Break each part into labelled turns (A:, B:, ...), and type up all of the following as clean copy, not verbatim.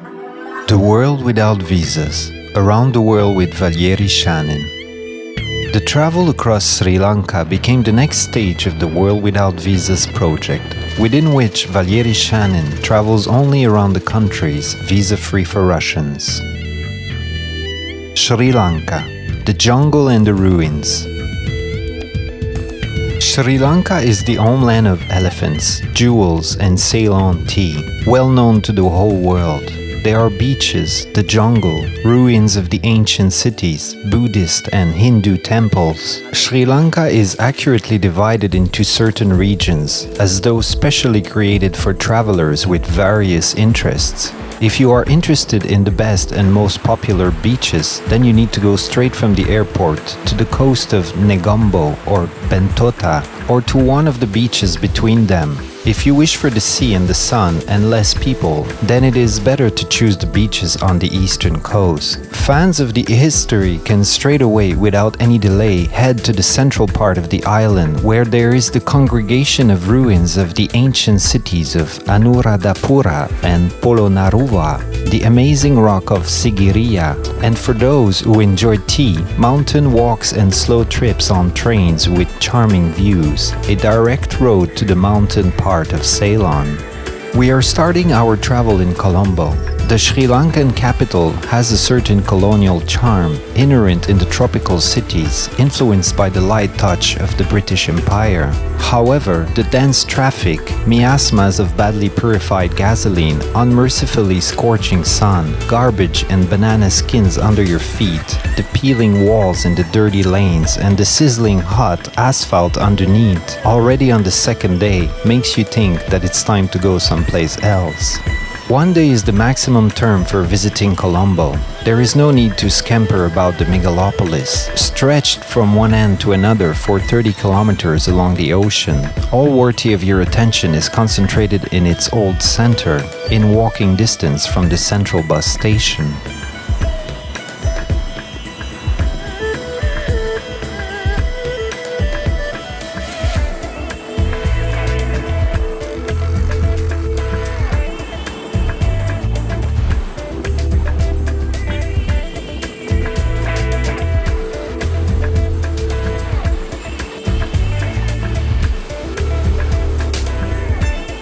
A: The World Without Visas, Around the World with Valery Shanin. The travel across Sri Lanka became the next stage of the World Without Visas project, within which Valery Shanin travels only around the countries visa-free for Russians. Sri Lanka, the jungle and the ruins. Sri Lanka is the homeland of elephants, jewels and Ceylon tea, well known to the whole world. There are beaches, the jungle, ruins of the ancient cities, Buddhist and Hindu temples. Sri Lanka is accurately divided into certain regions, as though specially created for travelers with various interests. If you are interested in the best and most popular beaches, then you need to go straight from the airport to the coast of Negombo or Bentota, or to one of the beaches between them. If you wish for the sea and the sun and less people, then it is better to choose the beaches on the eastern coast. Fans of the history can straight away, without any delay, head to the central part of the island, where there is the congregation of ruins of the ancient cities of Anuradhapura and Polonnaruwa, the amazing rock of Sigiriya, and for those who enjoy tea, mountain walks and slow trips on trains with charming views, a direct road to the mountain part of Ceylon. We are starting our travel in Colombo. The Sri Lankan capital has a certain colonial charm inherent in the tropical cities, influenced by the light touch of the British Empire. However, the dense traffic, miasmas of badly purified gasoline, unmercifully scorching sun, garbage and banana skins under your feet, the peeling walls in the dirty lanes, and the sizzling hot asphalt underneath, already on the second day, makes you think that it's time to go someplace else. One day is the maximum term for visiting Colombo. There is no need to scamper about the megalopolis, stretched from one end to another for 30 kilometers along the ocean. All worthy of your attention is concentrated in its old center, in walking distance from the central bus station.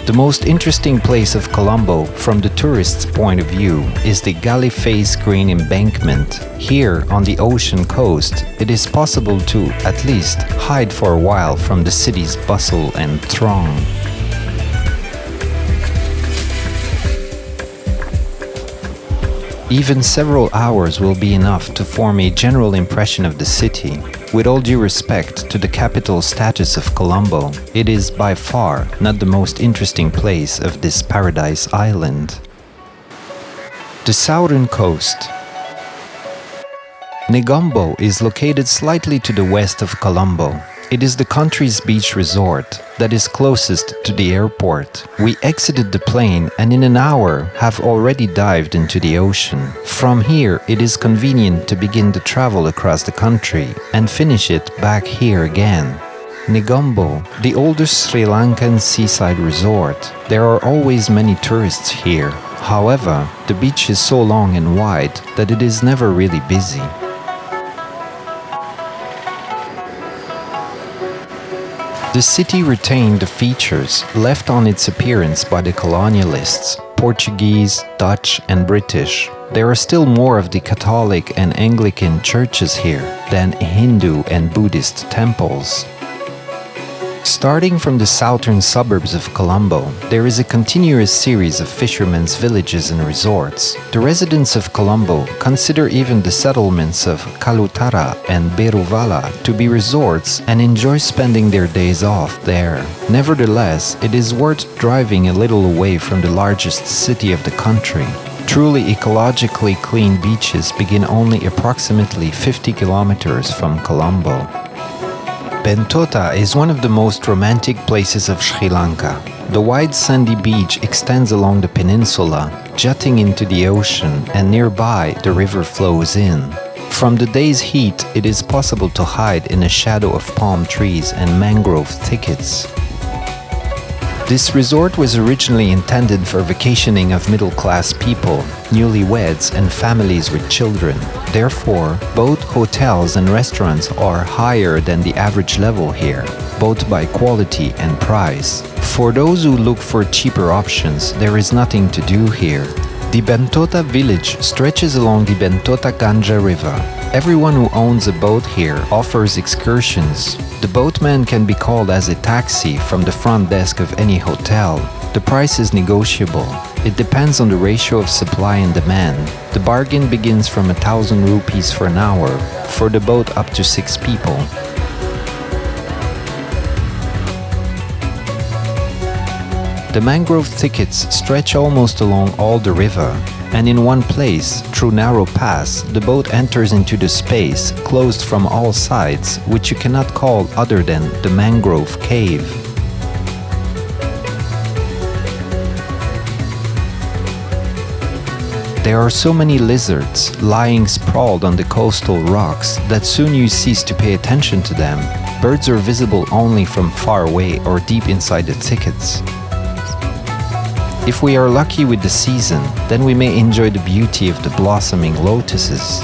A: The most interesting place of Colombo, from the tourist's point of view, is the Galley-Face Green Embankment. Here, on the ocean coast, it is possible to, at least, hide for a while from the city's bustle and throng. Even several hours will be enough to form a general impression of the city. With all due respect to the capital status of Colombo, it is by far not the most interesting place of this paradise island. The southern coast. Negombo is located slightly to the west of Colombo. It is the country's beach resort that is closest to the airport. We exited the plane and in an hour have already dived into the ocean. From here, it is convenient to begin the travel across the country and finish it back here again. Negombo, the oldest Sri Lankan seaside resort. There are always many tourists here. However, the beach is so long and wide that it is never really busy. The city retained the features left on its appearance by the colonialists, Portuguese, Dutch and British. There are still more of the Catholic and Anglican churches here than Hindu and Buddhist temples. Starting from the southern suburbs of Colombo, there is a continuous series of fishermen's villages and resorts. The residents of Colombo consider even the settlements of Kalutara and Beruvala to be resorts and enjoy spending their days off there. Nevertheless, it is worth driving a little away from the largest city of the country. Truly ecologically clean beaches begin only approximately 50 kilometers from Colombo. Bentota is one of the most romantic places of Sri Lanka. The wide sandy beach extends along the peninsula, jutting into the ocean, and nearby the river flows in. From the day's heat, it is possible to hide in the shadow of palm trees and mangrove thickets. This resort was originally intended for vacationing of middle-class people, newlyweds, and families with children. Therefore, both hotels and restaurants are higher than the average level here, both by quality and price. For those who look for cheaper options, there is nothing to do here. The Bentota village stretches along the Bentota Ganja River. Everyone who owns a boat here offers excursions. The boatman can be called as a taxi from the front desk of any hotel. The price is negotiable. It depends on the ratio of supply and demand. The bargain begins from 1,000 rupees for an hour, for the boat up to 6 people. The mangrove thickets stretch almost along all the river, and in one place, through narrow paths, the boat enters into the space, closed from all sides, which you cannot call other than the mangrove cave. There are so many lizards lying sprawled on the coastal rocks that soon you cease to pay attention to them. Birds are visible only from far away or deep inside the thickets. If we are lucky with the season, then we may enjoy the beauty of the blossoming lotuses.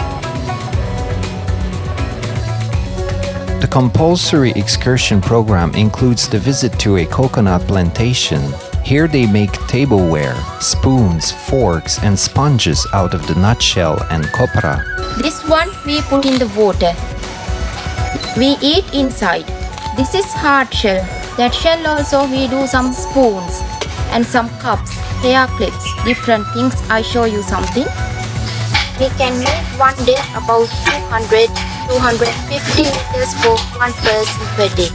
A: The compulsory excursion program includes the visit to a coconut plantation. Here they make tableware, spoons, forks, and sponges out of the nutshell and copra.
B: This one we put in the water. We eat inside. This is hard shell. That shell also we do some spoons and some cups, hair clips, different things. I show you something. We can make one day about 200-250 liters for one person per day.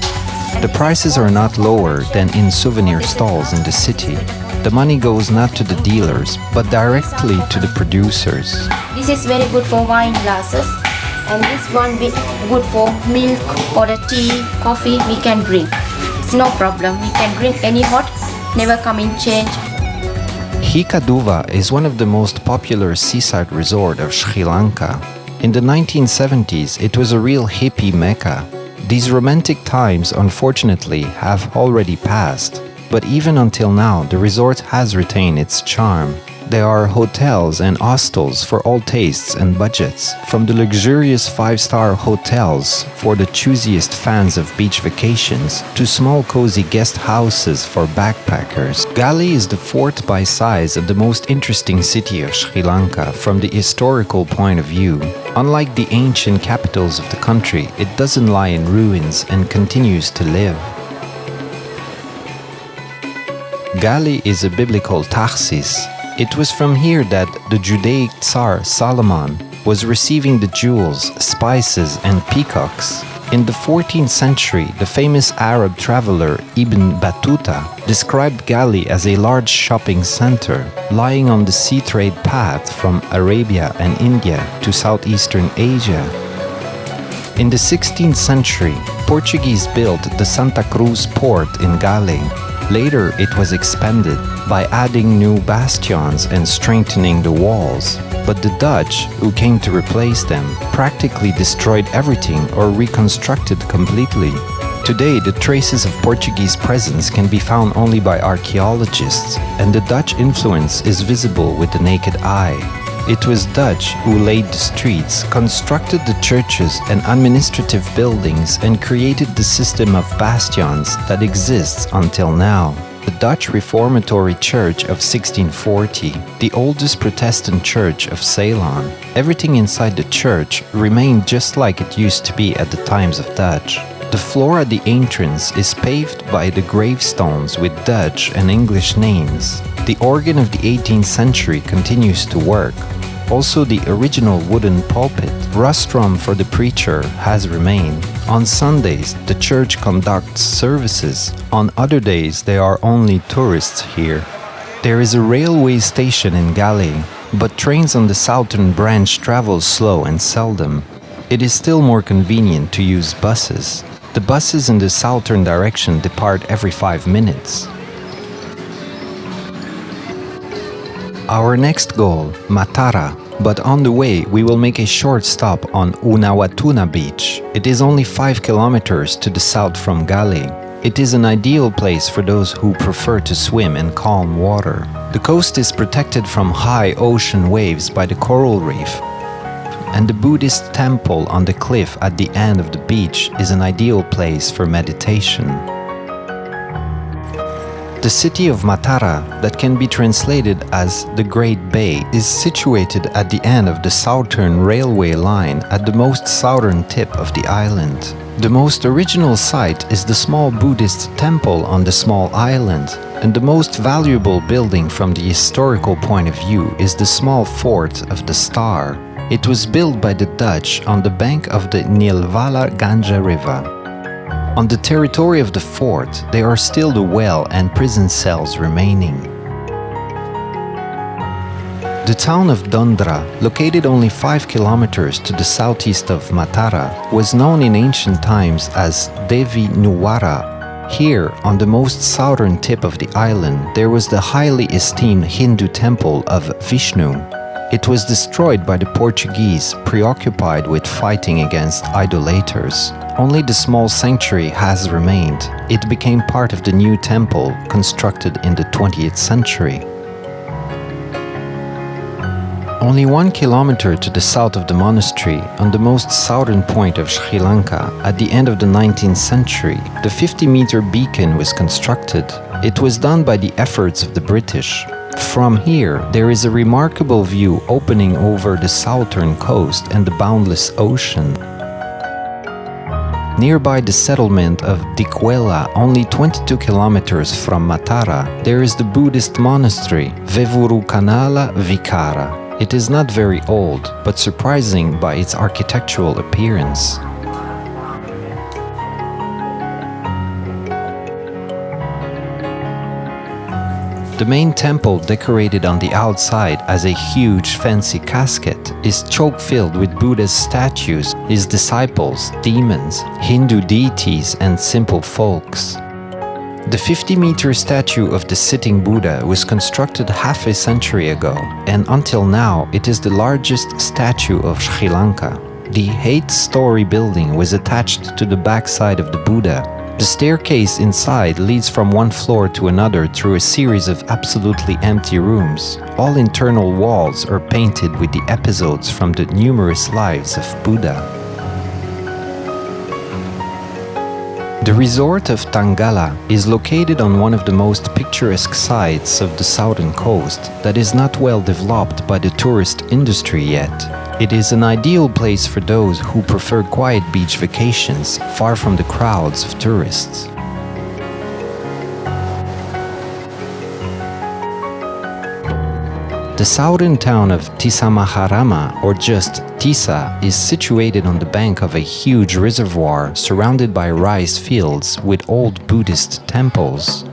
A: The prices are not lower than in souvenir stalls in the city. The money goes not to the dealers, but directly to the producers.
B: This is very good for wine glasses, and this one be good for milk or a tea, coffee we can drink. It's no problem. We can drink any hot, never come in change.
A: Hikaduva is one of the most popular seaside resorts of Sri Lanka. In the 1970s, it was a real hippie mecca. These romantic times, unfortunately, have already passed, but even until now, the resort has retained its charm. There are hotels and hostels for all tastes and budgets, from the luxurious 5-star hotels for the choosiest fans of beach vacations to small cozy guest houses for backpackers. Gali is the fourth by size and the most interesting city of Sri Lanka from the historical point of view. Unlike the ancient capitals of the country, it doesn't lie in ruins and continues to live. Gali is a biblical taxis. It was from here that the Judaic Tsar Solomon was receiving the jewels, spices, and peacocks. In the 14th century, the famous Arab traveler Ibn Bentota described Gali as a large shopping center, lying on the sea trade path from Arabia and India to Southeastern Asia. In the 16th century, Portuguese built the Santa Cruz port in Gali. Later, it was expanded by adding new bastions and strengthening the walls. But the Dutch, who came to replace them, practically destroyed everything or reconstructed completely. Today, the traces of Portuguese presence can be found only by archaeologists, and the Dutch influence is visible with the naked eye. It was Dutch who laid the streets, constructed the churches and administrative buildings, and created the system of bastions that exists until now. The Dutch Reformatory Church of 1640, the oldest Protestant church of Ceylon. Everything inside the church remained just like it used to be at the times of Dutch. The floor at the entrance is paved by the gravestones with Dutch and English names. The organ of the 18th century continues to work. Also, the original wooden pulpit, rostrum for the preacher, has remained. On Sundays, the church conducts services. On other days, there are only tourists here. There is a railway station in Gali, but trains on the southern branch travel slow and seldom. It is still more convenient to use buses. The buses in the southern direction depart every 5 minutes. Our next goal, Matara, but on the way we will make a short stop on Unawatuna beach. It is only 5 kilometers to the south from Gali. It is an ideal place for those who prefer to swim in calm water. The coast is protected from high ocean waves by the coral reef, and the Buddhist temple on the cliff at the end of the beach is an ideal place for meditation. The city of Matara, that can be translated as the Great Bay, is situated at the end of the southern railway line at the most southern tip of the island. The most original site is the small Buddhist temple on the small island, and the most valuable building from the historical point of view is the small fort of the Star. It was built by the Dutch on the bank of the Nilvala Ganga River. On the territory of the fort, there are still the well and prison cells remaining. The town of Dondra, located only 5 kilometers to the southeast of Matara, was known in ancient times as Devi Nuwara. Here, on the most southern tip of the island, there was the highly esteemed Hindu temple of Vishnu. It was destroyed by the Portuguese, preoccupied with fighting against idolaters. Only the small sanctuary has remained. It became part of the new temple constructed in the 20th century. Only 1 kilometer to the south of the monastery, on the most southern point of Sri Lanka, at the end of the 19th century, the 50-meter beacon was constructed. It was done by the efforts of the British. From here, there is a remarkable view opening over the southern coast and the boundless ocean. Nearby the settlement of Dikwela, only 22 kilometers from Matara, there is the Buddhist monastery Vevurukanala Vikara. It is not very old, but surprising by its architectural appearance. The main temple, decorated on the outside as a huge fancy casket, is choke-filled with Buddha's statues, his disciples, demons, Hindu deities, and simple folks. The 50-meter statue of the sitting Buddha was constructed half a century ago, and until now it is the largest statue of Sri Lanka. The 8-story building was attached to the backside of the Buddha. The staircase inside leads from one floor to another through a series of absolutely empty rooms. All internal walls are painted with the episodes from the numerous lives of Buddha. The resort of Tangala is located on one of the most picturesque sides of the southern coast that is not well developed by the tourist industry yet. It is an ideal place for those who prefer quiet beach vacations, far from the crowds of tourists. The southern town of Tisamaharama, or just Tisa, is situated on the bank of a huge reservoir surrounded by rice fields with old Buddhist temples.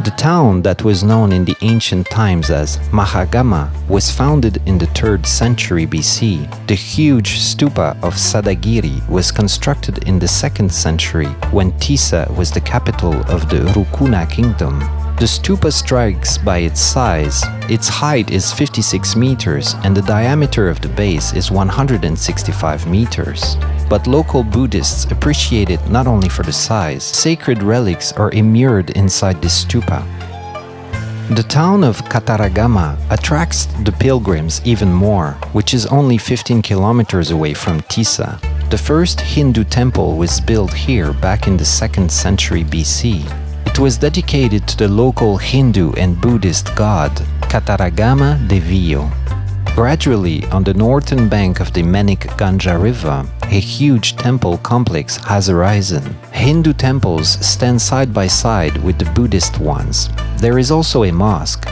A: The town that was known in the ancient times as Mahagama was founded in the 3rd century BC. The huge stupa of Sadagiri was constructed in the 2nd century when Tisa was the capital of the Rukuna kingdom. The stupa strikes by its size. Its height is 56 meters and the diameter of the base is 165 meters. But local Buddhists appreciate it not only for the size. Sacred relics are immured inside this stupa. The town of Kataragama attracts the pilgrims even more, which is only 15 kilometers away from Tisa. The first Hindu temple was built here back in the 2nd century BC. It was dedicated to the local Hindu and Buddhist god, Kataragama Deviyo. Gradually, on the northern bank of the Menik Ganga River, a huge temple complex has arisen. Hindu temples stand side by side with the Buddhist ones. There is also a mosque.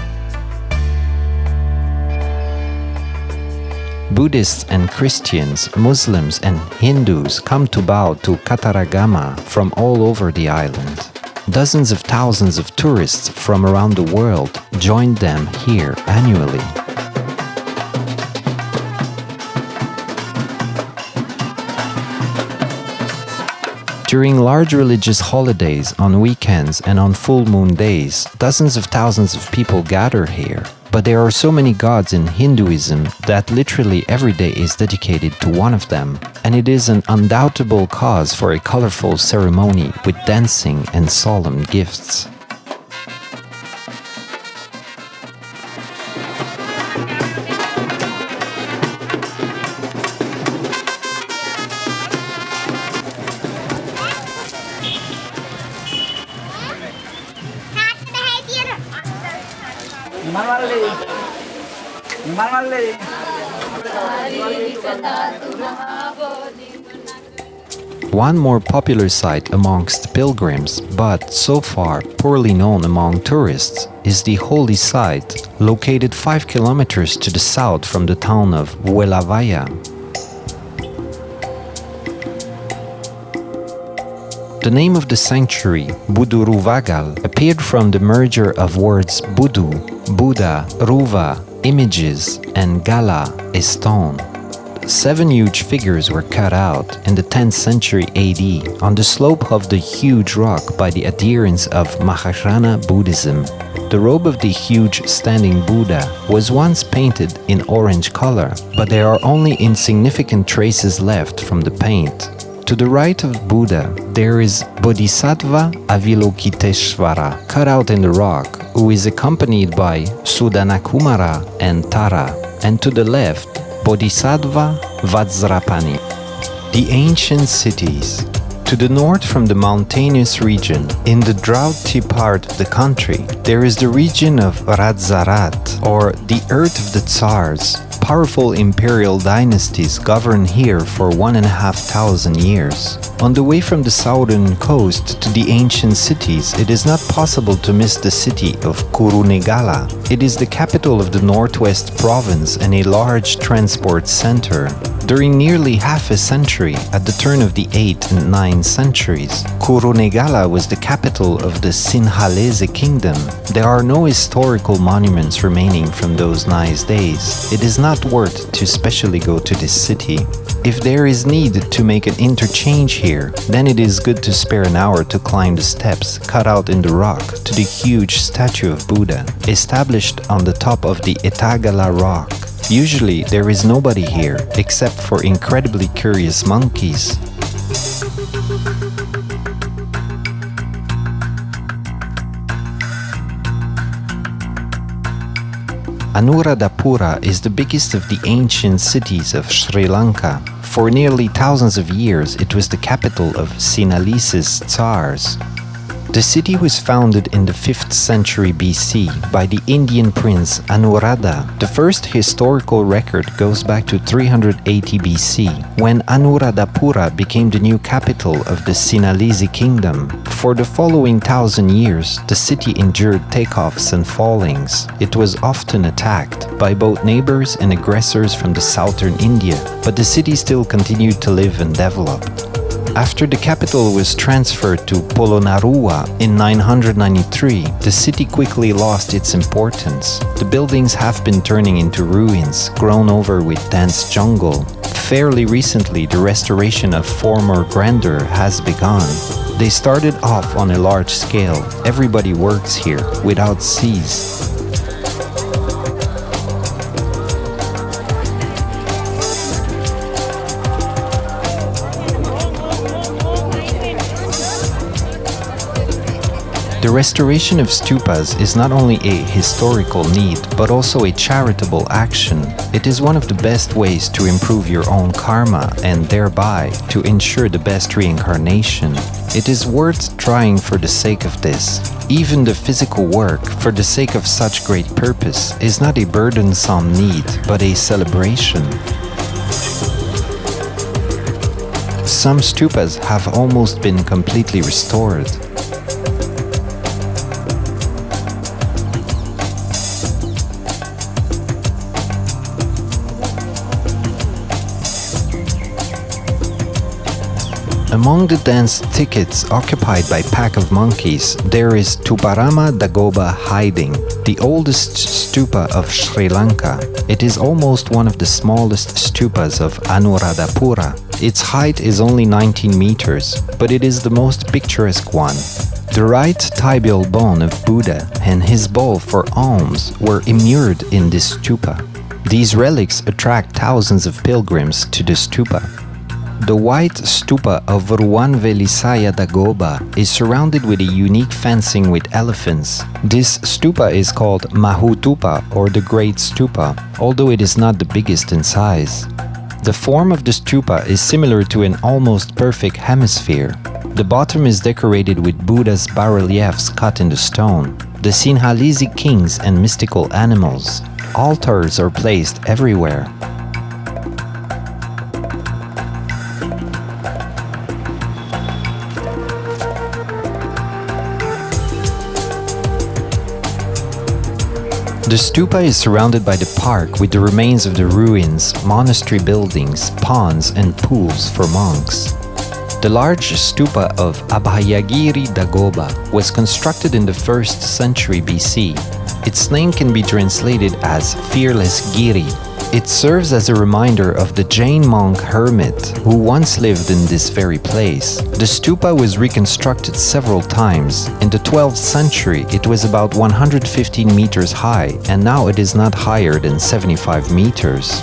A: Buddhists and Christians, Muslims and Hindus come to bow to Kataragama from all over the island. Dozens of thousands of tourists from around the world join them here annually. During large religious holidays, on weekends, and on full moon days, dozens of thousands of people gather here. But there are so many gods in Hinduism that literally every day is dedicated to one of them, and it is an undoubtable cause for a colorful ceremony with dancing and solemn gifts. One more popular site amongst pilgrims, but so far poorly known among tourists, is the holy site, located 5 kilometers to the south from the town of Vuelavaya. The name of the sanctuary, Buduruvagal, appeared from the merger of words Budu, Buddha, Ruva, images, and Gala, a stone. 7 huge figures were cut out in the 10th century AD on the slope of the huge rock by the adherents of Mahayana Buddhism. The robe of the huge standing Buddha was once painted in orange color, but there are only insignificant traces left from the paint. To the right of Buddha, there is Bodhisattva Avalokiteshvara, cut out in the rock, who is accompanied by Sudanakumara and Tara, and to the left, Bodhisattva Vajrapani. The ancient cities. To the north from the mountainous region, in the droughty part of the country, there is the region of Radzarat, or the Earth of the Tsars. Powerful imperial dynasties govern here for 1,500 years. On the way from the southern coast to the ancient cities, it is not possible to miss the city of Kurunegala. It is the capital of the Northwest Province and a large transport center. During nearly half a century, at the turn of the 8th and 9th centuries, Kurunegala was the capital of the Sinhalese kingdom. There are no historical monuments remaining from those nice days. It is not worth to specially go to this city. If there is need to make an interchange here, then it is good to spare an hour to climb the steps cut out in the rock to the huge statue of Buddha, established on the top of the Etagala rock. Usually there is nobody here except for incredibly curious monkeys. Anuradhapura is the biggest of the ancient cities of Sri Lanka. For nearly thousands of years, it was the capital of Sinhalese Tsars. The city was founded in the 5th century BC by the Indian prince Anuradha. The first historical record goes back to 380 BC, when Anuradhapura became the new capital of the Sinhalese kingdom. For the following 1,000 years, the city endured takeoffs and fallings. It was often attacked by both neighbors and aggressors from the southern India, but the city still continued to live and develop. After the capital was transferred to Polonnaruwa in 993, the city quickly lost its importance. The buildings have been turning into ruins, grown over with dense jungle. Fairly recently, the restoration of former grandeur has begun. They started off on a large scale. Everybody works here, without cease. The restoration of stupas is not only a historical need, but also a charitable action. It is one of the best ways to improve your own karma and thereby to ensure the best reincarnation. It is worth trying for the sake of this. Even the physical work, for the sake of such great purpose, is not a burdensome need, but a celebration. Some stupas have almost been completely restored. Among the dense thickets occupied by pack of monkeys, there is Tuparama Dagoba hiding, the oldest stupa of Sri Lanka. It is almost one of the smallest stupas of Anuradhapura. Its height is only 19 meters, but it is the most picturesque one. The right tibial bone of Buddha and his bowl for alms were immured in this stupa. These relics attract thousands of pilgrims to the stupa. The white stupa of Ruanvelisaya Dagoba is surrounded with a unique fencing with elephants. This stupa is called Mahutupa or the Great Stupa, although it is not the biggest in size. The form of the stupa is similar to an almost perfect hemisphere. The bottom is decorated with Buddha's bas-reliefs cut in the stone, the Sinhalese kings and mystical animals. Altars are placed everywhere. The stupa is surrounded by the park with the remains of the ruins, monastery buildings, ponds and pools for monks. The large stupa of Abhayagiri Dagoba was constructed in the 1st century BC. Its name can be translated as Fearless Giri. It serves as a reminder of the Jain monk hermit who once lived in this very place. The stupa was reconstructed several times. In the 12th century, it was about 115 meters high, and now it is not higher than 75 meters.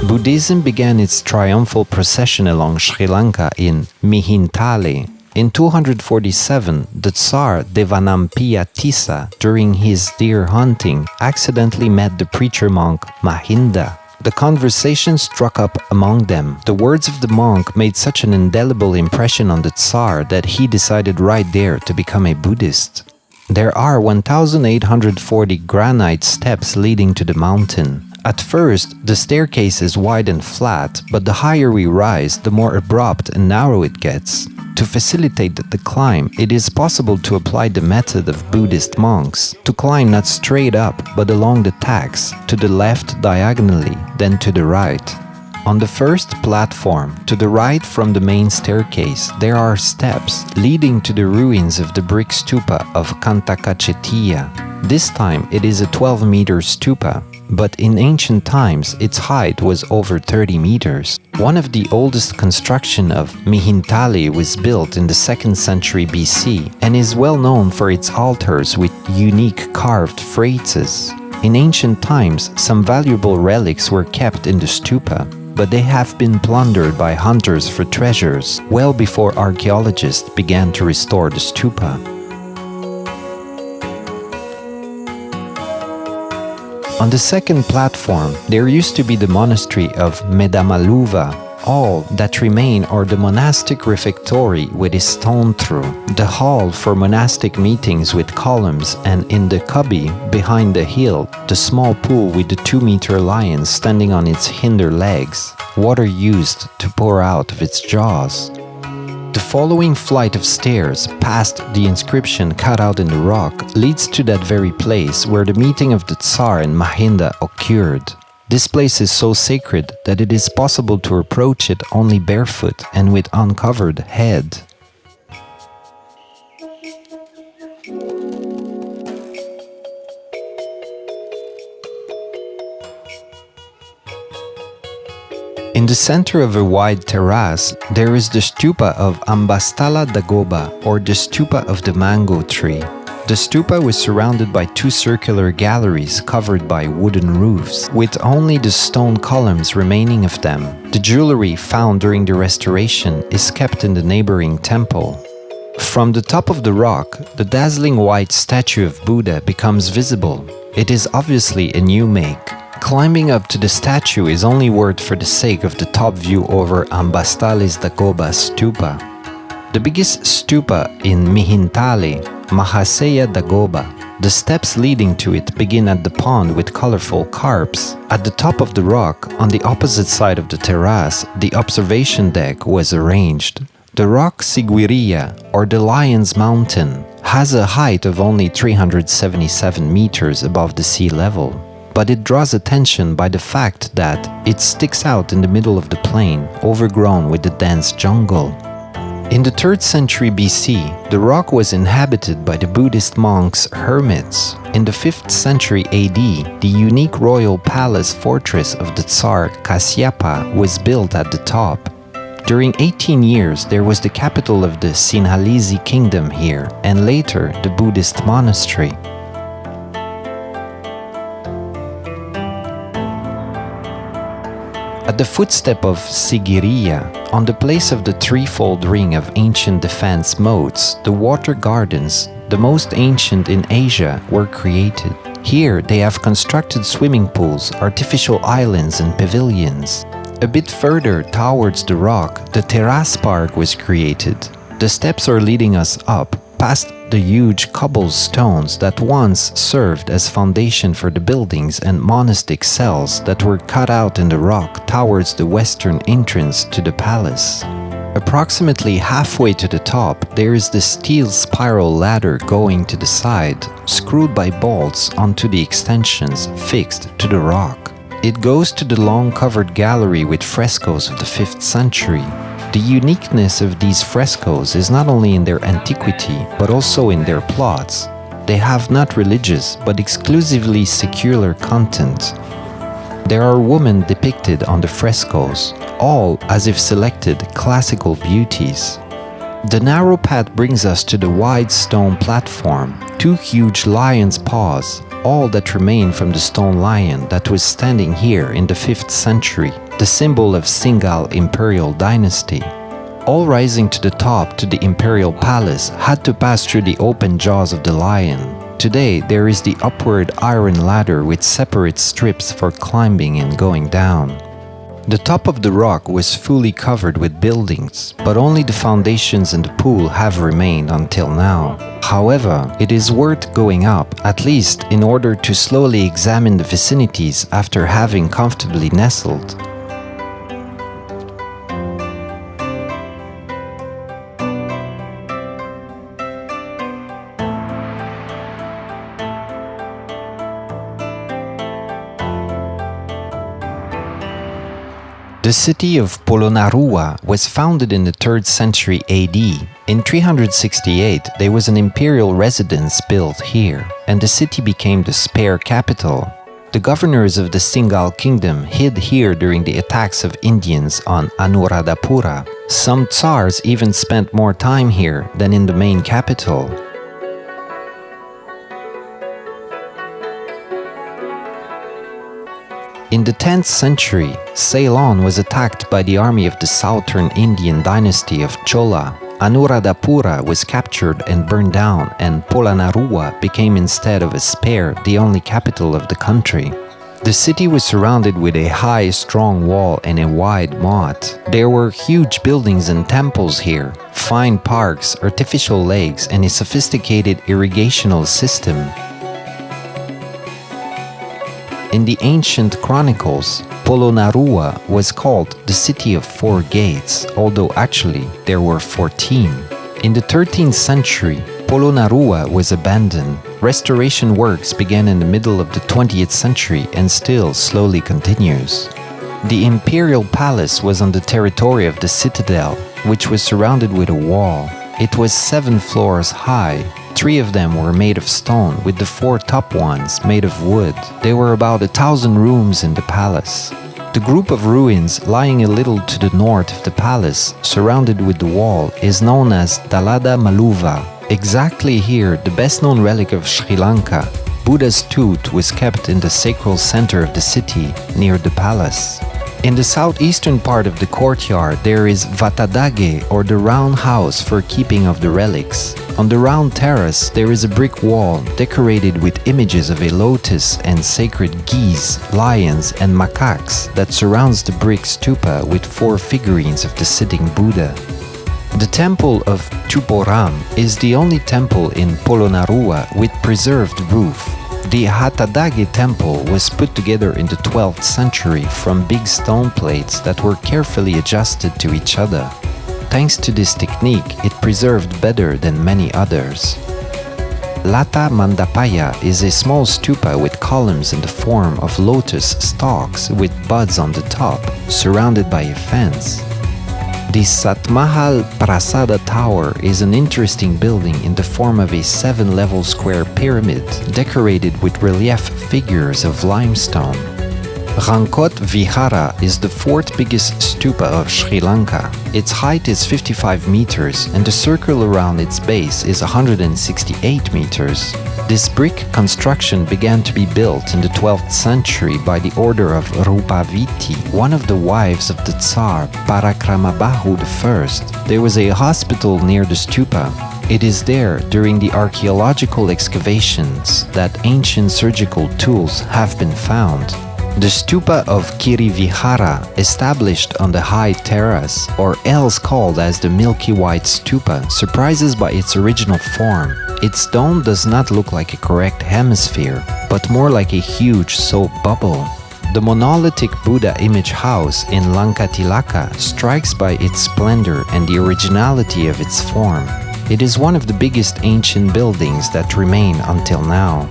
A: Buddhism began its triumphal procession along Sri Lanka in Mihintale. In 247, the Tsar Devanampiya Tissa, during his deer hunting, accidentally met the preacher monk Mahinda. The conversation struck up among them. The words of the monk made such an indelible impression on the Tsar that he decided right there to become a Buddhist. There are 1,840 granite steps leading to the mountain. At first, the staircase is wide and flat, but the higher we rise, the more abrupt and narrow it gets. To facilitate the climb, it is possible to apply the method of Buddhist monks, to climb not straight up but along the tacks, to the left diagonally, then to the right. On the first platform, to the right from the main staircase, there are steps leading to the ruins of the brick stupa of Kantakachetiya. This time it is a 12-meter stupa, but in ancient times its height was over 30 meters. One of the oldest construction of Mihintale was built in the 2nd century BC and is well known for its altars with unique carved phrases. In ancient times, some valuable relics were kept in the stupa, but they have been plundered by hunters for treasures well before archaeologists began to restore the stupa. On the second platform, there used to be the monastery of Medamaluva. All that remain are the monastic refectory with a stone through, the hall for monastic meetings with columns, and in the cubby behind the hill, the small pool with the 2-meter lion standing on its hinder legs, water used to pour out of its jaws. The following flight of stairs, past the inscription cut out in the rock, leads to that very place where the meeting of the Tsar and Mahinda occurred. This place is so sacred that it is possible to approach it only barefoot and with uncovered head. In the center of a wide terrace, there is the stupa of Ambastala Dagoba, or the stupa of the mango tree. The stupa was surrounded by 2 circular galleries covered by wooden roofs, with only the stone columns remaining of them. The jewelry found during the restoration is kept in the neighboring temple. From the top of the rock, the dazzling white statue of Buddha becomes visible. It is obviously a new make. Climbing up to the statue is only worth for the sake of the top view over Ambastales Dagoba stupa. The biggest stupa in Mihintale, Mahaseya Dagoba. The steps leading to it begin at the pond with colorful carps. At the top of the rock, on the opposite side of the terrace, the observation deck was arranged. The rock Sigiriya, or the Lion's Mountain, has a height of only 377 meters above the sea level. But it draws attention by the fact that it sticks out in the middle of the plain, overgrown with the dense jungle. In the 3rd century BC, the rock was inhabited by the Buddhist monks hermits. In the 5th century AD, the unique royal palace fortress of the Tsar Kasyapa was built at the top. During 18 years, there was the capital of the Sinhalese kingdom here, and later the Buddhist monastery. At the footstep of Sigiriya, on the place of the threefold ring of ancient defense moats, the water gardens, the most ancient in Asia, were created. Here they have constructed swimming pools, artificial islands and pavilions. A bit further towards the rock, the terrace park was created. The steps are leading us up, past the huge cobblestones that once served as foundation for the buildings and monastic cells that were cut out in the rock towards the western entrance to the palace. Approximately halfway to the top, there is the steel spiral ladder going to the side, screwed by bolts onto the extensions fixed to the rock. It goes to the long covered gallery with frescoes of the 5th century. The uniqueness of these frescoes is not only in their antiquity, but also in their plots. They have not religious, but exclusively secular content. There are women depicted on the frescoes, all as if selected classical beauties. The narrow path brings us to the wide stone platform, 2 huge lions' paws, all that remain from the stone lion that was standing here in the 5th century, the symbol of Singal imperial dynasty. All rising to the top to the imperial palace had to pass through the open jaws of the lion. Today there is the upward iron ladder with separate strips for climbing and going down. The top of the rock was fully covered with buildings, but only the foundations and the pool have remained until now. However, it is worth going up, at least in order to slowly examine the vicinities after having comfortably nestled. The city of Polonnaruwa was founded in the 3rd century AD. In 368, there was an imperial residence built here, and the city became the spare capital. The governors of the Singal kingdom hid here during the attacks of Indians on Anuradhapura. Some tsars even spent more time here than in the main capital. In the 10th century, Ceylon was attacked by the army of the southern Indian dynasty of Chola. Anuradhapura was captured and burned down, and Polonnaruwa became, instead of a spare, the only capital of the country. The city was surrounded with a high, strong wall and a wide moat. There were huge buildings and temples here, fine parks, artificial lakes, and a sophisticated irrigational system. In the ancient chronicles, Polonnaruwa was called the City of Four Gates, although actually there were 14. In the 13th century, Polonnaruwa was abandoned. Restoration works began in the middle of the 20th century and still slowly continues. The imperial palace was on the territory of the citadel, which was surrounded with a wall. It was 7 floors high. 3 of them were made of stone, with the 4 top ones made of wood. There were about 1,000 rooms in the palace. The group of ruins lying a little to the north of the palace, surrounded with the wall, is known as Dalada Maluva. Exactly here, the best-known relic of Sri Lanka, Buddha's tooth, was kept in the sacral center of the city, near the palace. In the southeastern part of the courtyard, there is Vatadage, or the round house for keeping of the relics. On the round terrace, there is a brick wall decorated with images of a lotus and sacred geese, lions, and macaques that surrounds the brick stupa with 4 figurines of the sitting Buddha. The temple of Tuporam is the only temple in Polonnaruwa with preserved roof. The Hatadage temple was put together in the 12th century from big stone plates that were carefully adjusted to each other. Thanks to this technique, it preserved better than many others. Lata Mandapaya is a small stupa with columns in the form of lotus stalks with buds on the top, surrounded by a fence. The Satmahal Prasada Tower is an interesting building in the form of a 7-level square pyramid decorated with relief figures of limestone. Rankot Vihara is the 4th biggest stupa of Sri Lanka. Its height is 55 meters and the circle around its base is 168 meters. This brick construction began to be built in the 12th century by the order of Rupaviti, one of the wives of the Tsar Parakramabahu I. There was a hospital near the stupa. It is there during the archaeological excavations that ancient surgical tools have been found. The stupa of Kirivihara, established on the high terrace, or else called as the Milky White Stupa, surprises by its original form. Its dome does not look like a correct hemisphere, but more like a huge soap bubble. The monolithic Buddha image house in Lanka strikes by its splendor and the originality of its form. It is one of the biggest ancient buildings that remain until now.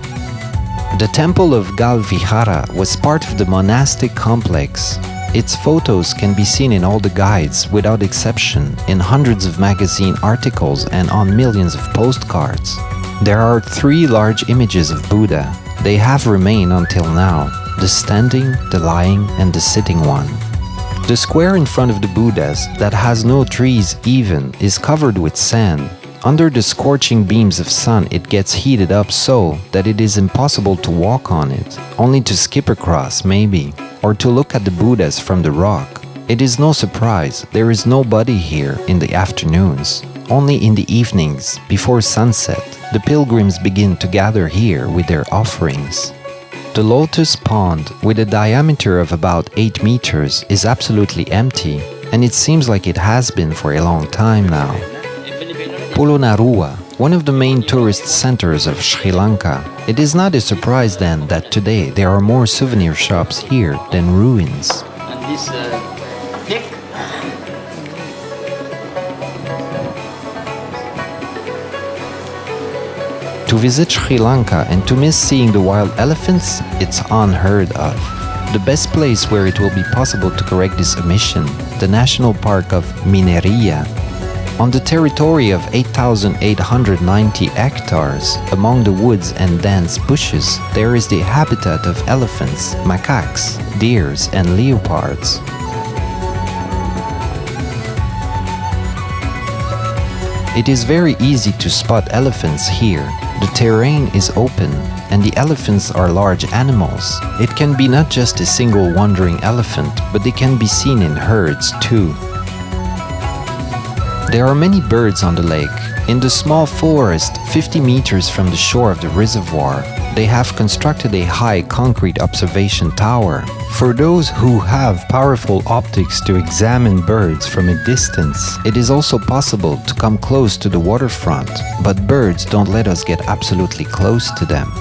A: The temple of Galvihara was part of the monastic complex. Its photos can be seen in all the guides, without exception, in hundreds of magazine articles and on millions of postcards. There are 3 large images of Buddha. They have remained until now: the standing, the lying, and the sitting one. The square in front of the Buddhas, that has no trees even, is covered with sand. Under the scorching beams of sun, it gets heated up so that it is impossible to walk on it, only to skip across maybe, or to look at the Buddhas from the rock. It is no surprise, there is nobody here in the afternoons. Only in the evenings, before sunset, the pilgrims begin to gather here with their offerings. The lotus pond, with a diameter of about 8 meters, is absolutely empty, and it seems like it has been for a long time now. Polonnaruwa, one of the main tourist centers of Sri Lanka. It is not a surprise then that today there are more souvenir shops here than ruins.
C: And this deck.
A: To visit Sri Lanka and to miss seeing the wild elephants, it's unheard of. The best place where it will be possible to correct this omission, the National Park of Mineria. On the territory of 8,890 hectares, among the woods and dense bushes, there is the habitat of elephants, macaques, deers, and leopards. It is very easy to spot elephants here. The terrain is open, and the elephants are large animals. It can be not just a single wandering elephant, but they can be seen in herds too. There are many birds on the lake. In the small forest, 50 meters from the shore of the reservoir, they have constructed a high concrete observation tower. For those who have powerful optics to examine birds from a distance, it is also possible to come close to the waterfront, but birds don't let us get absolutely close to them.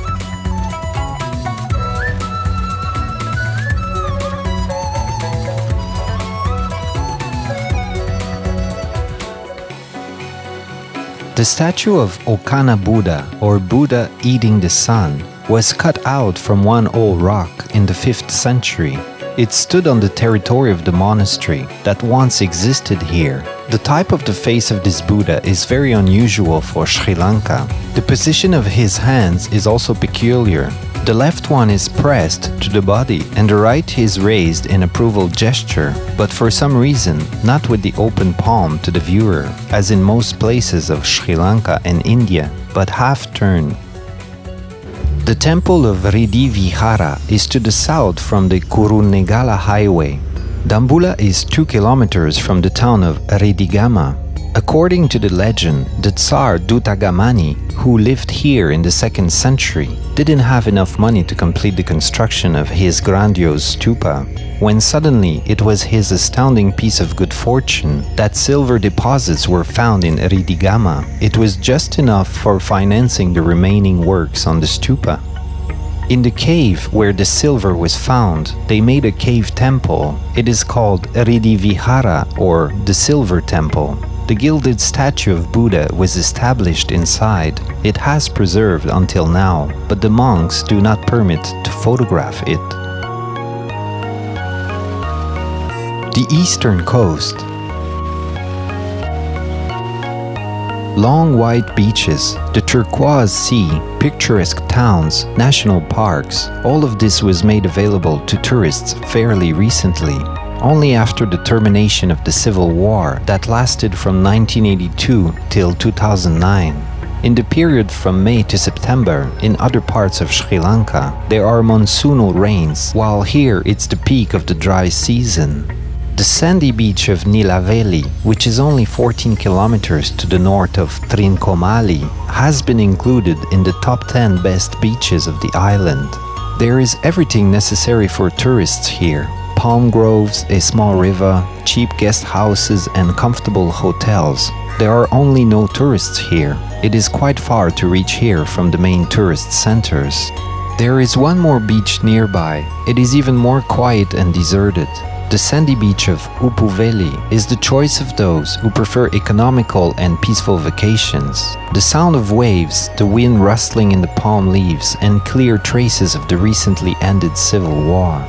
A: The statue of Okana Buddha, or Buddha eating the sun, was cut out from one old rock in the 5th century. It stood on the territory of the monastery that once existed here. The type of the face of this Buddha is very unusual for Sri Lanka. The position of his hands is also peculiar. The left one is pressed to the body and the right is raised in approval gesture, but for some reason not with the open palm to the viewer, as in most places of Sri Lanka and India, but half-turned. The temple of Riddhi Vihara is to the south from the Kurunegala highway. Dambulla is 2 kilometers from the town of Ridigama. According to the legend, the Tsar Dutagamani, who lived here in the 2nd century, didn't have enough money to complete the construction of his grandiose stupa, when suddenly it was his astounding piece of good fortune that silver deposits were found in Ridigama. It was just enough for financing the remaining works on the stupa. In the cave where the silver was found, they made a cave temple. It is called Riddhi Vihara, or the Silver Temple. The gilded statue of Buddha was established inside. It has preserved until now, but the monks do not permit to photograph it. The eastern coast. Long white beaches, the turquoise sea, picturesque towns, national parks, all of this was made available to tourists fairly recently, only after the termination of the civil war that lasted from 1982 till 2009. In the period from May to September, in other parts of Sri Lanka, there are monsoonal rains, while here it's the peak of the dry season. The sandy beach of Nilaveli, which is only 14 kilometers to the north of Trincomalee, has been included in the top 10 best beaches of the island. There is everything necessary for tourists here: palm groves, a small river, cheap guest houses and comfortable hotels. There are only no tourists here. It is quite far to reach here from the main tourist centers. There is one more beach nearby. It is even more quiet and deserted. The sandy beach of Upuveli is the choice of those who prefer economical and peaceful vacations. The sound of waves, the wind rustling in the palm leaves, and clear traces of the recently ended civil war.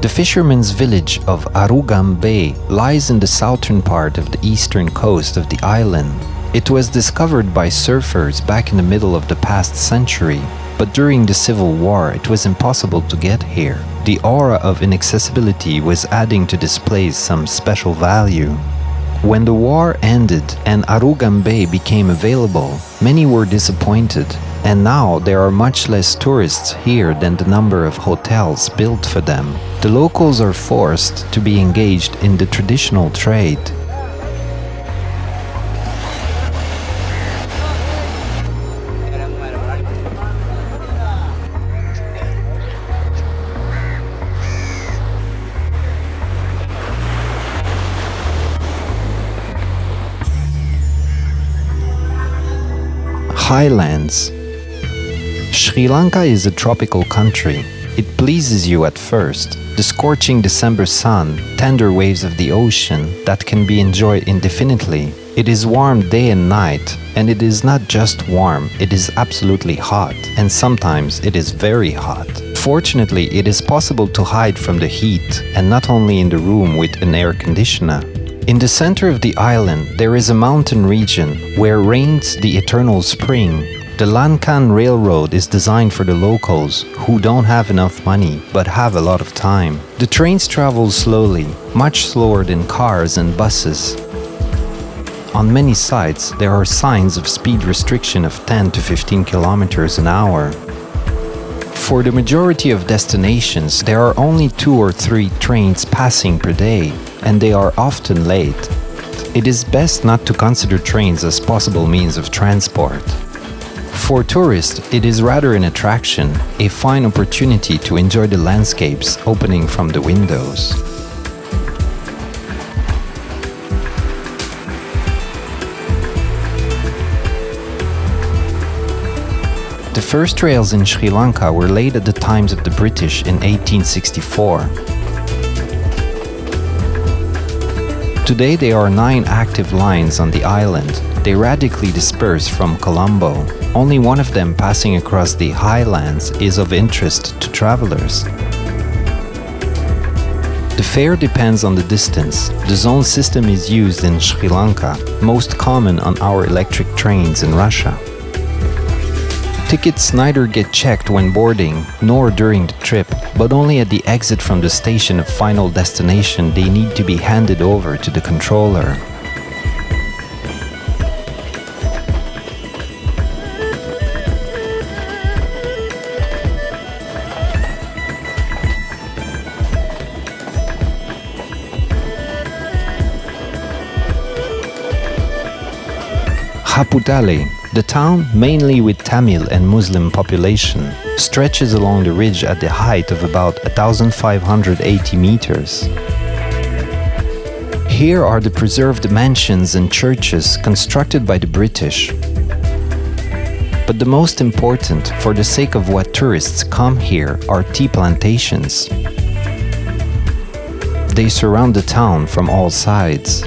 A: The fishermen's village of Arugam Bay lies in the southern part of the eastern coast of the island. It was discovered by surfers back in the middle of the past century, but during the Civil War it was impossible to get here. The aura of inaccessibility was adding to this place some special value. When the war ended and Arugam Bay became available, many were disappointed, and now there are much less tourists here than the number of hotels built for them. The locals are forced to be engaged in the traditional trade. Highlands. Sri Lanka is a tropical country. It pleases you at first. The scorching December sun, tender waves of the ocean that can be enjoyed indefinitely. It is warm day and night, and it is not just warm, it is absolutely hot, and sometimes it is very hot. Fortunately, it is possible to hide from the heat, and not only in the room with an air conditioner. In the center of the island, there is a mountain region where reigns the eternal spring. The Lankan Railroad is designed for the locals who don't have enough money but have a lot of time. The trains travel slowly, much slower than cars and buses. On many sites, there are signs of speed restriction of 10 to 15 kilometers an hour. For the majority of destinations, there are only 2 or 3 trains passing per day, and they are often late. It is best not to consider trains as possible means of transport. For tourists, it is rather an attraction, a fine opportunity to enjoy the landscapes opening from the windows. The first rails in Sri Lanka were laid at the times of the British in 1864. Today there are 9 active lines on the island. They radically disperse from Colombo. Only one of them passing across the highlands is of interest to travelers. The fare depends on the distance. The zone system is used in Sri Lanka, most common on our electric trains in Russia. Tickets neither get checked when boarding nor during the trip, but only at the exit from the station of final destination they need to be handed over to the controller. Haputale, the town, mainly with Tamil and Muslim population, stretches along the ridge at the height of about 1,580 meters. Here are the preserved mansions and churches constructed by the British. But the most important, for the sake of what tourists come here, are tea plantations. They surround the town from all sides.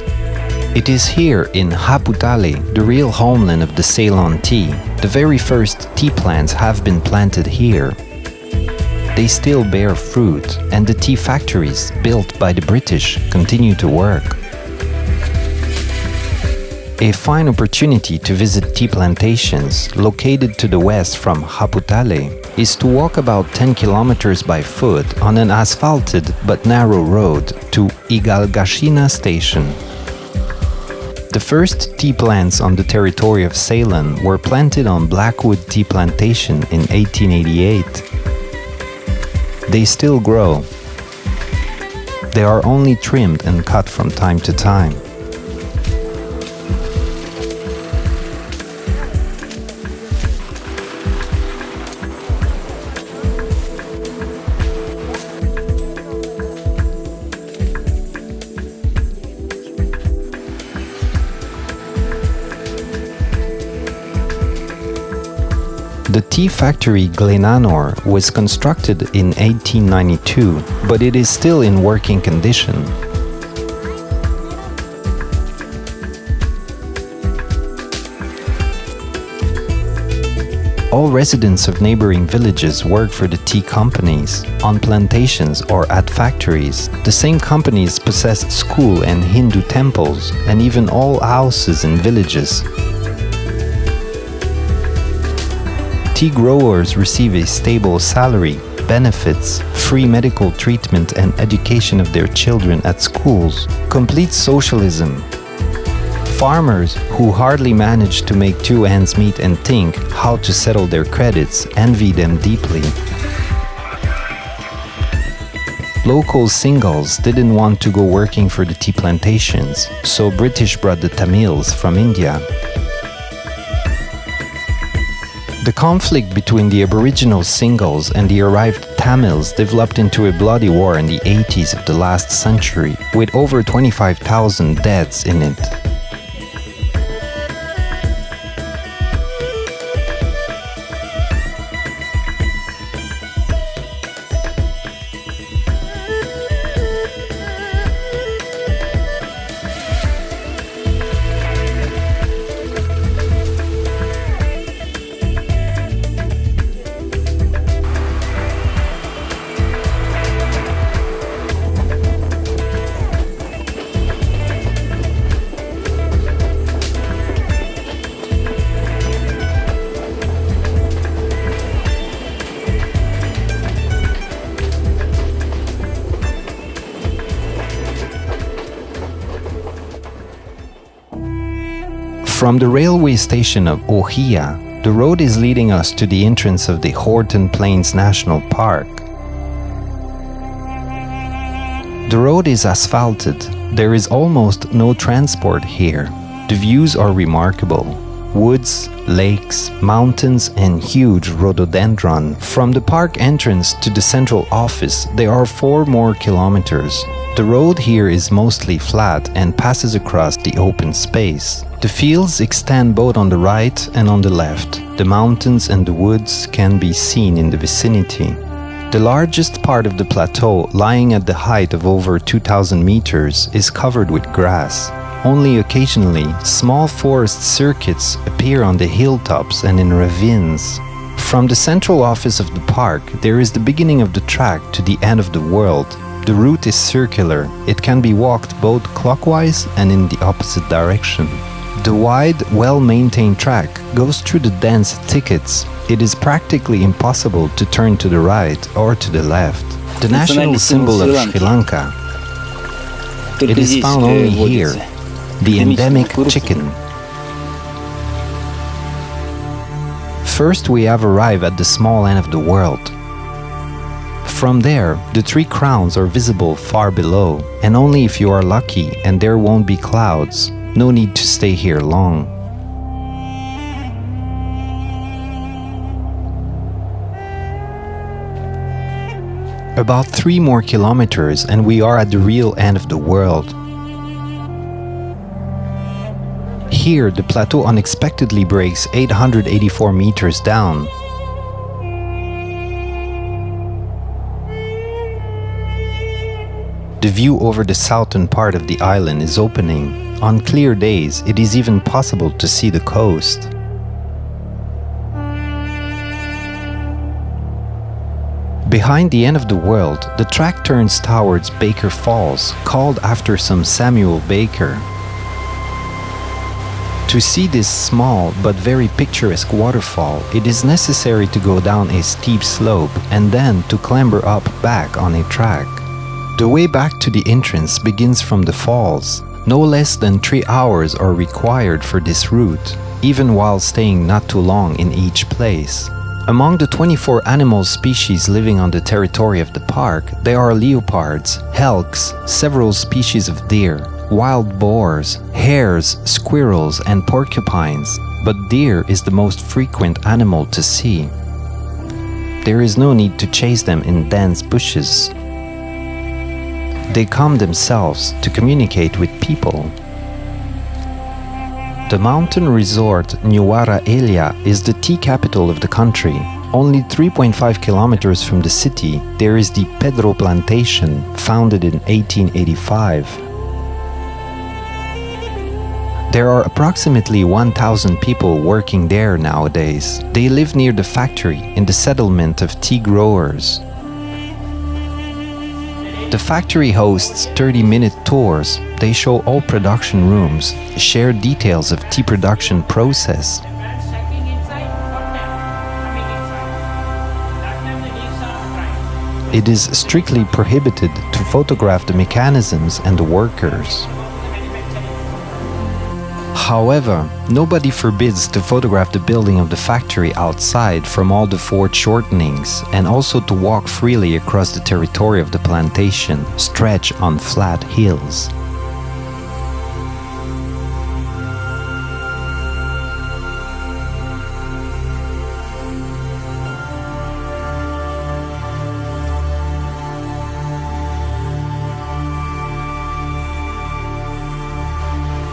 A: It is here in Haputale, the real homeland of the Ceylon tea. The very first tea plants have been planted here. They still bear fruit, and the tea factories, built by the British, continue to work. A fine opportunity to visit tea plantations, located to the west from Haputale, is to walk about 10 kilometers by foot on an asphalted but narrow road to Igalgashina station. The first tea plants on the territory of Ceylon were planted on Blackwood Tea Plantation in 1888. They still grow. They are only trimmed and cut from time to time. The tea factory Glenanor was constructed in 1892, but it is still in working condition. All residents of neighboring villages work for the tea companies, on plantations or at factories. The same companies possess school and Hindu temples, and even all houses in villages. Tea growers receive a stable salary, benefits, free medical treatment and education of their children at schools. Complete socialism. Farmers who hardly manage to make two ends meet and think how to settle their credits envy them deeply. Local Singhals didn't want to go working for the tea plantations, so British brought the Tamils from India. The conflict between the Aboriginal Singhals and the arrived Tamils developed into a bloody war in the 80s of the last century, with over 25,000 deaths in it. From the railway station of Ohia, the road is leading us to the entrance of the Horton Plains National Park. The road is asphalted. There is almost no transport here. The views are remarkable. Woods, lakes, mountains, and huge rhododendron. From the park entrance to the central office, there are 4 more kilometers. The road here is mostly flat and passes across the open space. The fields extend both on the right and on the left. The mountains and the woods can be seen in the vicinity. The largest part of the plateau, lying at the height of over 2,000 meters, is covered with grass. Only occasionally, small forest circuits appear on the hilltops and in ravines. From the central office of the park, there is the beginning of the track to the end of the world. The route is circular. It can be walked both clockwise and in the opposite direction. The wide, well-maintained track goes through the dense thickets. It is practically impossible to turn to the right or to the left. The national symbol of Sri Lanka. It is found only here, the endemic chicken. First, we have arrived at the small end of the world. From there, the 3 crowns are visible far below, and only if you are lucky and there won't be clouds. No need to stay here long. About 3 more kilometers and we are at the real end of the world. Here, the plateau unexpectedly breaks 884 meters down. The view over the southern part of the island is opening. On clear days, it is even possible to see the coast. Behind the end of the world, the track turns towards Baker Falls, called after some Samuel Baker. To see this small but very picturesque waterfall, it is necessary to go down a steep slope and then to clamber up back on a track. The way back to the entrance begins from the falls. No less than 3 hours are required for this route, even while staying not too long in each place. Among the 24 animal species living on the territory of the park, there are leopards, elks, several species of deer, wild boars, hares, squirrels, and porcupines, but deer is the most frequent animal to see. There is no need to chase them in dense bushes. They come themselves to communicate with people. The mountain resort Nuwara Elia is the tea capital of the country. Only 3.5 kilometers from the city, there is the Pedro Plantation, founded in 1885. There are approximately 1,000 people working there nowadays. They live near the factory in the settlement of tea growers. The factory hosts 30-minute tours. They show all production rooms, share details of tea production process. It is strictly prohibited to photograph the mechanisms and the workers. However, nobody forbids to photograph the building of the factory outside from all the foreshortenings, and also to walk freely across the territory of the plantation, stretched on flat hills.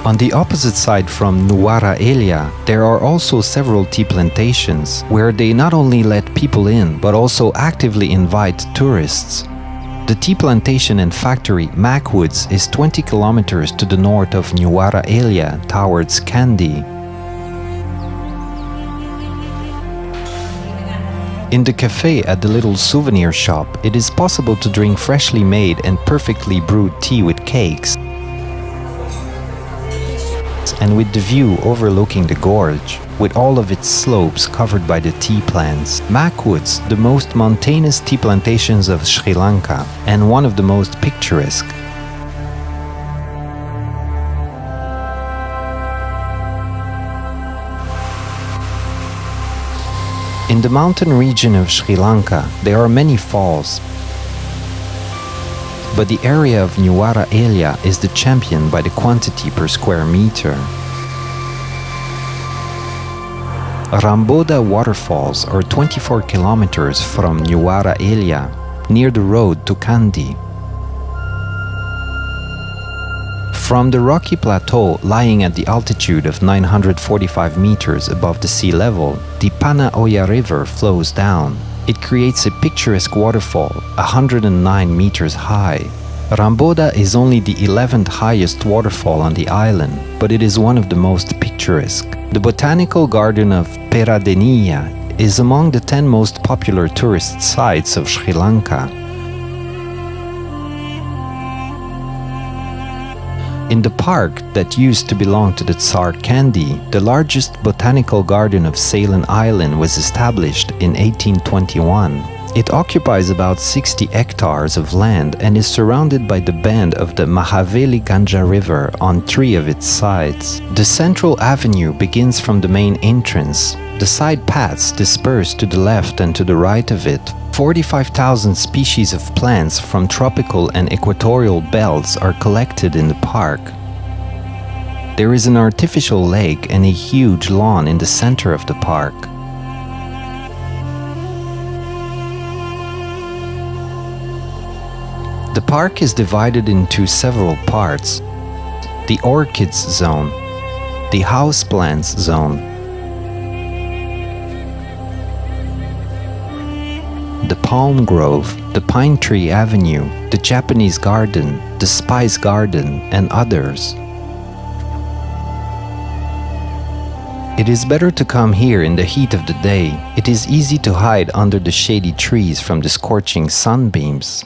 A: On the opposite side from Nuwara Elia, there are also several tea plantations, where they not only let people in, but also actively invite tourists. The tea plantation and factory Macwoods is 20 kilometers to the north of Nuwara Elia, towards Kandy. In the cafe at the little souvenir shop, it is possible to drink freshly made and perfectly brewed tea with cakes, and with the view overlooking the gorge, with all of its slopes covered by the tea plants. Macwoods, the most mountainous tea plantations of Sri Lanka, and one of the most picturesque. In the mountain region of Sri Lanka, there are many falls, but the area of Nuwara Elia is the champion by the quantity per square meter. Ramboda waterfalls are 24 kilometers from Nuwara Elia, near the road to Kandy. From the rocky plateau lying at the altitude of 945 meters above the sea level, the Pana Oya River flows down. It creates a picturesque waterfall, 109 meters high. Ramboda is only the 11th highest waterfall on the island, but it is one of the most picturesque. The botanical garden of Peradeniya is among the 10 most popular tourist sites of Sri Lanka. In the park that used to belong to the Tsar Kandy, the largest botanical garden of Ceylon Island was established in 1821. It occupies about 60 hectares of land and is surrounded by the bend of the Mahaveli Ganga River on 3 of its sides. The central avenue begins from the main entrance. The side paths disperse to the left and to the right of it. 45,000 species of plants from tropical and equatorial belts are collected in the park. There is an artificial lake and a huge lawn in the center of the park. The park is divided into several parts: the orchids zone, the houseplants zone, the palm grove, the pine tree avenue, the Japanese garden, the spice garden, and others. It is better to come here in the heat of the day. It is easy to hide under the shady trees from the scorching sunbeams.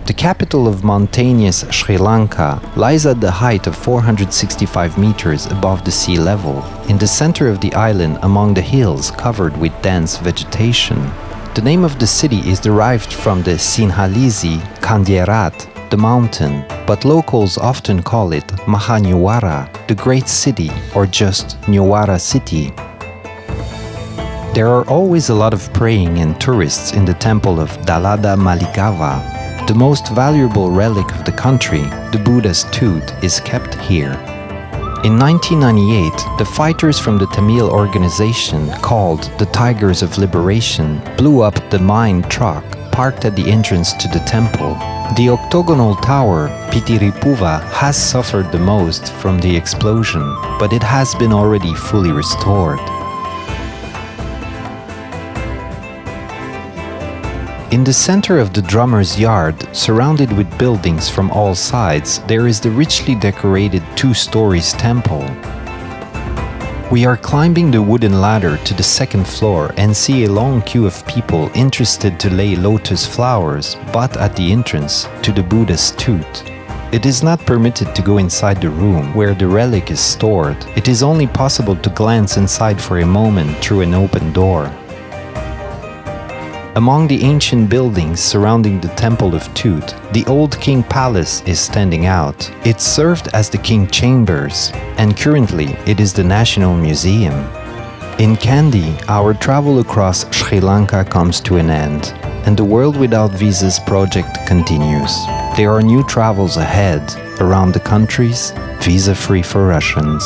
A: The capital of mountainous Sri Lanka lies at the height of 465 meters above the sea level, in the center of the island among the hills covered with dense vegetation. The name of the city is derived from the Sinhalese Kandierat, the mountain, but locals often call it Mahanyuwara, the great city, or just Nyuwara city. There are always a lot of praying and tourists in the temple of Dalada Maligava. The most valuable relic of the country, the Buddha's tooth, is kept here. In 1998, the fighters from the Tamil organization called the Tigers of Liberation blew up the mine truck parked at the entrance to the temple. The octagonal tower, Pitiripuva, has suffered the most from the explosion, but it has been already fully restored. In the center of the drummer's yard, surrounded with buildings from all sides, there is the richly decorated 2-story temple. We are climbing the wooden ladder to the second floor and see a long queue of people interested to lay lotus flowers, but at the entrance to the Buddha's tooth. It is not permitted to go inside the room where the relic is stored. It is only possible to glance inside for a moment through an open door. Among the ancient buildings surrounding the Temple of Tooth, the old King Palace is standing out. It served as the King Chambers, and currently it is the National Museum. In Kandy, our travel across Sri Lanka comes to an end, and the World Without Visas project continues. There are new travels ahead, around the countries, visa-free for Russians.